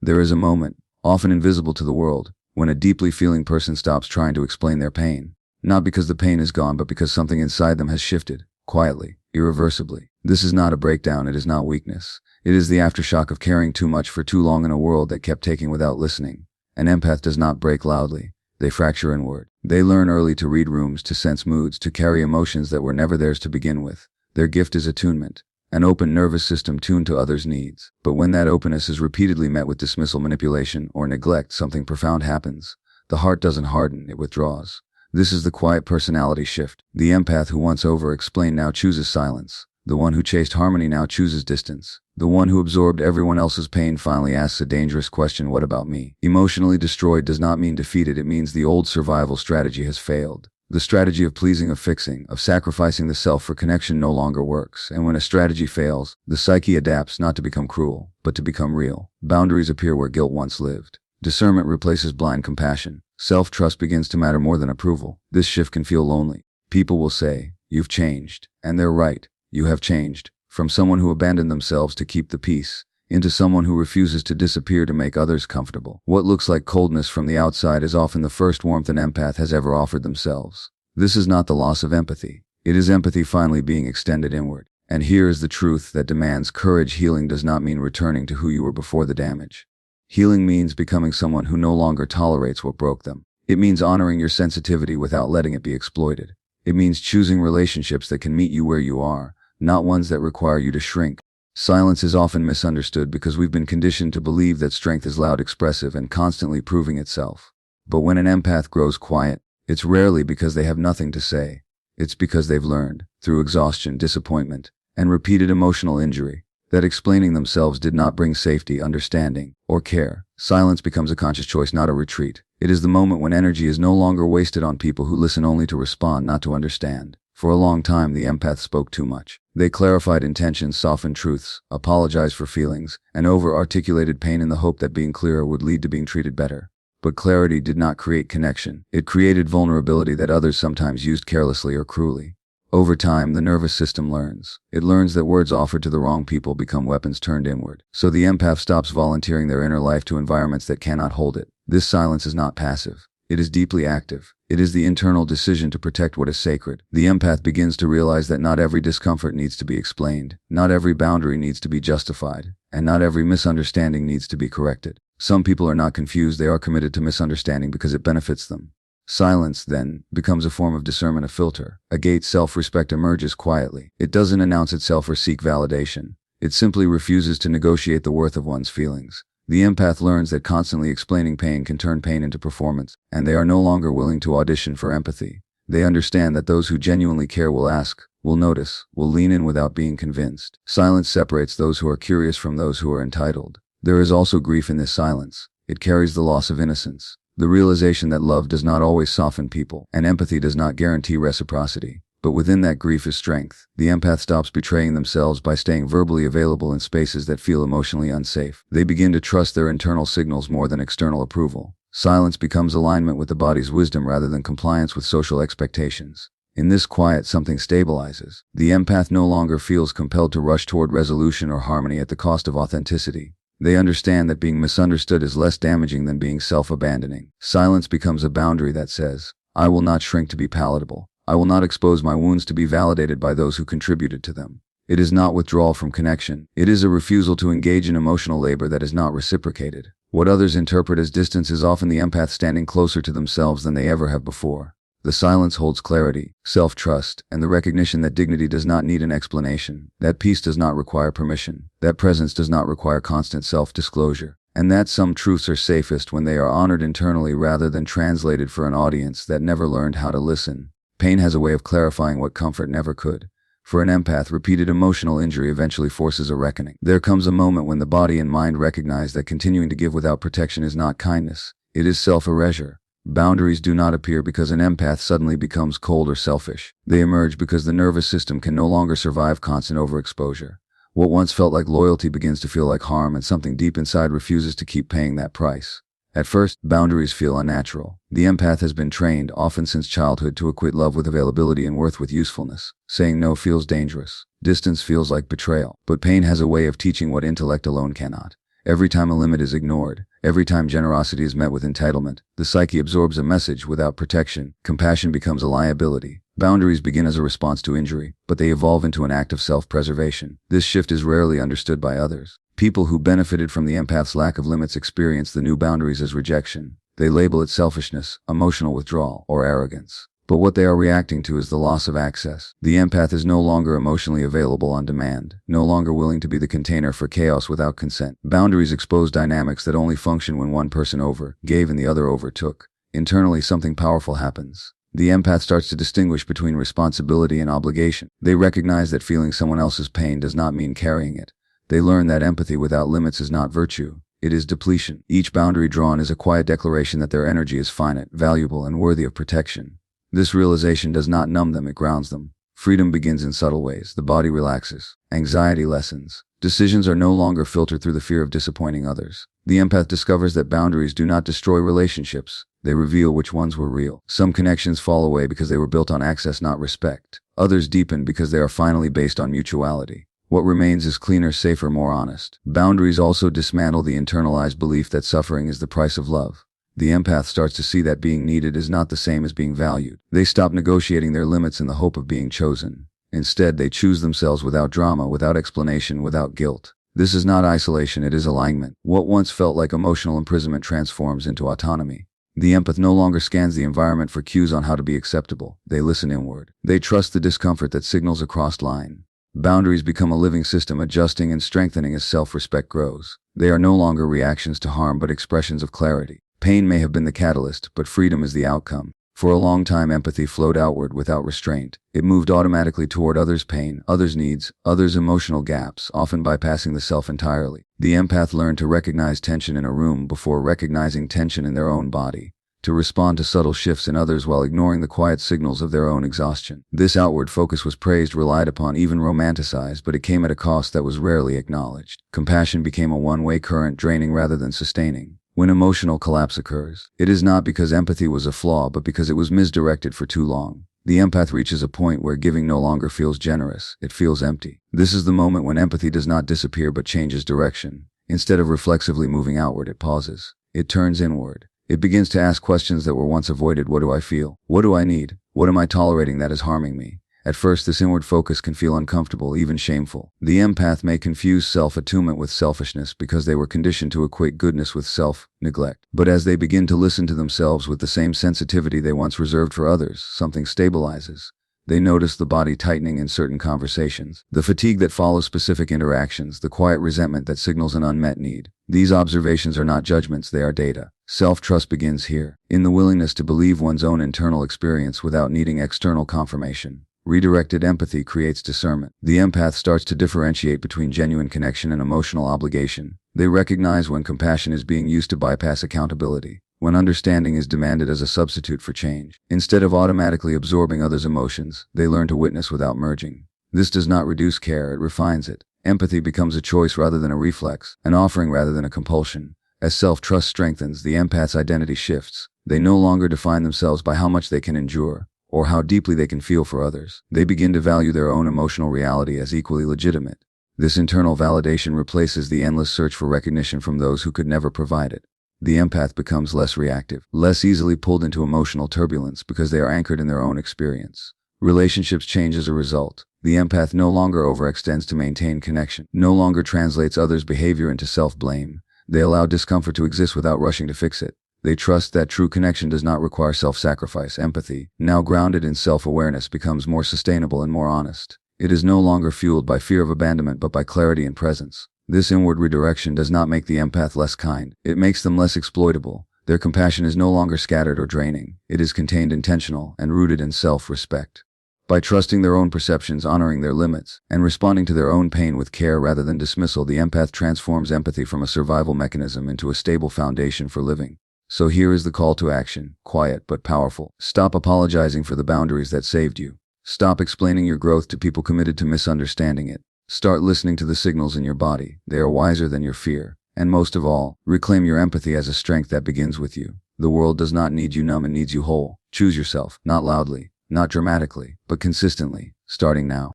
There is a moment, often invisible to the world, when a deeply feeling person stops trying to explain their pain. Not because the pain is gone, but because something inside them has shifted, quietly, irreversibly. This is not a breakdown, it is not weakness. It is the aftershock of carrying too much for too long in a world that kept taking without listening. An empath does not break loudly. They fracture inward. They learn early to read rooms, to sense moods, to carry emotions that were never theirs to begin with. Their gift is attunement, an open nervous system tuned to others' needs. But when that openness is repeatedly met with dismissal, manipulation, or neglect, something profound happens. The heart doesn't harden, it withdraws. This is the quiet personality shift. The empath who once over-explained now chooses silence. The one who chased harmony now chooses distance. The one who absorbed everyone else's pain finally asks a dangerous question: what about me? Emotionally destroyed does not mean defeated, it means the old survival strategy has failed. The strategy of pleasing, of fixing, of sacrificing the self for connection no longer works, and when a strategy fails, the psyche adapts not to become cruel, but to become real. Boundaries appear where guilt once lived. Discernment replaces blind compassion. Self-trust begins to matter more than approval. This shift can feel lonely. People will say, "You've changed," and they're right. You have changed, from someone who abandoned themselves to keep the peace, into someone who refuses to disappear to make others comfortable. What looks like coldness from the outside is often the first warmth an empath has ever offered themselves. This is not the loss of empathy. It is empathy finally being extended inward. And here is the truth that demands courage. Healing does not mean returning to who you were before the damage. Healing means becoming someone who no longer tolerates what broke them. It means honoring your sensitivity without letting it be exploited. It means choosing relationships that can meet you where you are, not ones that require you to shrink. Silence is often misunderstood because we've been conditioned to believe that strength is loud, expressive, and constantly proving itself. But when an empath grows quiet, it's rarely because they have nothing to say. It's because they've learned, through exhaustion, disappointment, and repeated emotional injury, that explaining themselves did not bring safety, understanding, or care. Silence becomes a conscious choice, not a retreat. It is the moment when energy is no longer wasted on people who listen only to respond, not to understand. For a long time, the empath spoke too much. They clarified intentions, softened truths, apologized for feelings, and over-articulated pain in the hope that being clearer would lead to being treated better. But clarity did not create connection. It created vulnerability that others sometimes used carelessly or cruelly. Over time, the nervous system learns. It learns that words offered to the wrong people become weapons turned inward. So the empath stops volunteering their inner life to environments that cannot hold it. This silence is not passive. It is deeply active. It is the internal decision to protect what is sacred. The empath begins to realize that not every discomfort needs to be explained, not every boundary needs to be justified, and not every misunderstanding needs to be corrected. Some people are not confused, they are committed to misunderstanding because it benefits them. Silence, then, becomes a form of discernment, a filter. A gate. Self-respect emerges quietly. It doesn't announce itself or seek validation. It simply refuses to negotiate the worth of one's feelings. The empath learns that constantly explaining pain can turn pain into performance, and they are no longer willing to audition for empathy. They understand that those who genuinely care will ask, will notice, will lean in without being convinced. Silence separates those who are curious from those who are entitled. There is also grief in this silence. It carries the loss of innocence. The realization that love does not always soften people, and empathy does not guarantee reciprocity. But within that grief is strength. The empath stops betraying themselves by staying verbally available in spaces that feel emotionally unsafe. They begin to trust their internal signals more than external approval. Silence becomes alignment with the body's wisdom rather than compliance with social expectations. In this quiet, something stabilizes. The empath no longer feels compelled to rush toward resolution or harmony at the cost of authenticity. They understand that being misunderstood is less damaging than being self-abandoning. Silence becomes a boundary that says, "I will not shrink to be palatable. I will not expose my wounds to be validated by those who contributed to them." It is not withdrawal from connection. It is a refusal to engage in emotional labor that is not reciprocated. What others interpret as distance is often the empath standing closer to themselves than they ever have before. The silence holds clarity, self-trust, and the recognition that dignity does not need an explanation, that peace does not require permission, that presence does not require constant self-disclosure, and that some truths are safest when they are honored internally rather than translated for an audience that never learned how to listen. Pain has a way of clarifying what comfort never could. For an empath, repeated emotional injury eventually forces a reckoning. There comes a moment when the body and mind recognize that continuing to give without protection is not kindness, it is self-erasure. Boundaries do not appear because an empath suddenly becomes cold or selfish. They emerge because the nervous system can no longer survive constant overexposure. What once felt like loyalty begins to feel like harm, and something deep inside refuses to keep paying that price. At first, boundaries feel unnatural. The empath has been trained, often since childhood, to equate love with availability and worth with usefulness. Saying no feels dangerous. Distance feels like betrayal. But pain has a way of teaching what intellect alone cannot. Every time a limit is ignored, every time generosity is met with entitlement, the psyche absorbs a message without protection. Compassion becomes a liability. Boundaries begin as a response to injury, but they evolve into an act of self-preservation. This shift is rarely understood by others. People who benefited from the empath's lack of limits experience the new boundaries as rejection. They label it selfishness, emotional withdrawal, or arrogance. But what they are reacting to is the loss of access. The empath is no longer emotionally available on demand, no longer willing to be the container for chaos without consent. Boundaries expose dynamics that only function when one person gave and the other overtook. Internally, something powerful happens. The empath starts to distinguish between responsibility and obligation. They recognize that feeling someone else's pain does not mean carrying it. They learn that empathy without limits is not virtue. It is depletion. Each boundary drawn is a quiet declaration that their energy is finite, valuable, and worthy of protection. This realization does not numb them, it grounds them. Freedom begins in subtle ways. The body relaxes. Anxiety lessens. Decisions are no longer filtered through the fear of disappointing others. The empath discovers that boundaries do not destroy relationships. They reveal which ones were real. Some connections fall away because they were built on access, not respect. Others deepen because they are finally based on mutuality. What remains is cleaner, safer, more honest. Boundaries also dismantle the internalized belief that suffering is the price of love. The empath starts to see that being needed is not the same as being valued. They stop negotiating their limits in the hope of being chosen. Instead, they choose themselves without drama, without explanation, without guilt. This is not isolation, it is alignment. What once felt like emotional imprisonment transforms into autonomy. The empath no longer scans the environment for cues on how to be acceptable. They listen inward. They trust the discomfort that signals a crossed line. Boundaries become a living system, adjusting and strengthening as self-respect grows. They are no longer reactions to harm but expressions of clarity. Pain may have been the catalyst, but freedom is the outcome. For a long time, empathy flowed outward without restraint. It moved automatically toward others' pain, others' needs, others' emotional gaps, often bypassing the self entirely. The empath learned to recognize tension in a room before recognizing tension in their own body, to respond to subtle shifts in others while ignoring the quiet signals of their own exhaustion. This outward focus was praised, relied upon, even romanticized, but it came at a cost that was rarely acknowledged. Compassion became a one-way current, draining rather than sustaining. When emotional collapse occurs, it is not because empathy was a flaw, but because it was misdirected for too long. The empath reaches a point where giving no longer feels generous, it feels empty. This is the moment when empathy does not disappear but changes direction. Instead of reflexively moving outward, it pauses. It turns inward. It begins to ask questions that were once avoided. What do I feel? What do I need? What am I tolerating that is harming me? At first, this inward focus can feel uncomfortable, even shameful. The empath may confuse self-attunement with selfishness because they were conditioned to equate goodness with self-neglect. But as they begin to listen to themselves with the same sensitivity they once reserved for others, something stabilizes. They notice the body tightening in certain conversations, the fatigue that follows specific interactions, the quiet resentment that signals an unmet need. These observations are not judgments, they are data. Self-trust begins here, in the willingness to believe one's own internal experience without needing external confirmation. Redirected empathy creates discernment. The empath starts to differentiate between genuine connection and emotional obligation. They recognize when compassion is being used to bypass accountability, when understanding is demanded as a substitute for change. Instead of automatically absorbing others' emotions, they learn to witness without merging. This does not reduce care, it refines it. Empathy becomes a choice rather than a reflex, an offering rather than a compulsion. As self-trust strengthens, the empath's identity shifts. They no longer define themselves by how much they can endure, or how deeply they can feel for others. They begin to value their own emotional reality as equally legitimate. This internal validation replaces the endless search for recognition from those who could never provide it. The empath becomes less reactive, less easily pulled into emotional turbulence because they are anchored in their own experience. Relationships change as a result. The empath no longer overextends to maintain connection, no longer translates others' behavior into self-blame. They allow discomfort to exist without rushing to fix it. They trust that true connection does not require self-sacrifice. Empathy, now grounded in self-awareness, becomes more sustainable and more honest. It is no longer fueled by fear of abandonment but by clarity and presence. This inward redirection does not make the empath less kind. It makes them less exploitable. Their compassion is no longer scattered or draining. It is contained, intentional, and rooted in self-respect. By trusting their own perceptions, honoring their limits, and responding to their own pain with care rather than dismissal, the empath transforms empathy from a survival mechanism into a stable foundation for living. So here is the call to action, quiet but powerful. Stop apologizing for the boundaries that saved you. Stop explaining your growth to people committed to misunderstanding it. Start listening to the signals in your body. They are wiser than your fear. And most of all, reclaim your empathy as a strength that begins with you. The world does not need you numb, it needs you whole. Choose yourself, not loudly, not dramatically, but consistently, starting now.